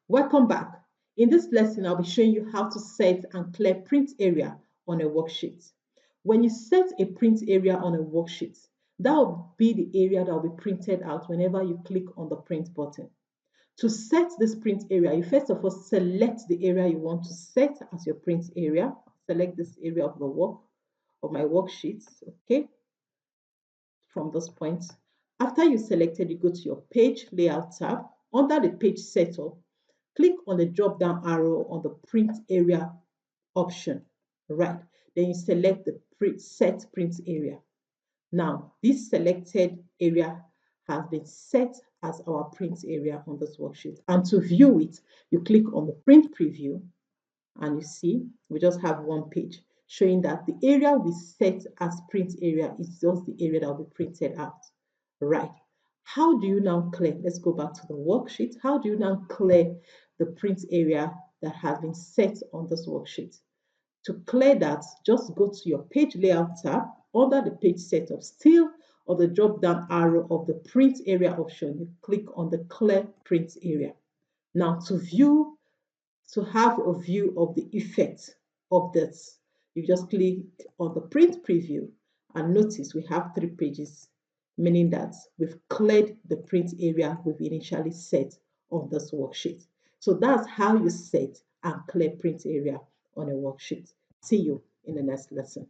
Welcome back. In this lesson, I'll be showing you how to set and clear print area on a worksheet. When you set a print area on a worksheet, that will be the area that will be printed out whenever you click on the print button. To set this print area, you first of all select the area you want to set as your print area. Select this area of my worksheet, okay, from this point. After you selected, you go to your page layout tab. Under the page setup, click on the drop down arrow on the print area option, right? Then you select the set print area. Now, this selected area has been set as our print area on this worksheet. And to view it, you click on the print preview and you see we just have one page showing that the area we set as print area is just the area that will be printed out, right? How do you now clear? Let's go back to the worksheet. How do you now clear the print area that has been set on this worksheet? To clear that, just go to your page layout tab. Under the page setup, still on the drop down arrow of the print area option, you click on the clear print area. Now to have a view of the effect of this, you just click on the print preview and notice we have 3 pages, meaning that we've cleared the print area we've initially set on this worksheet. So that's how you set and clear print area on a worksheet. See you in the next lesson.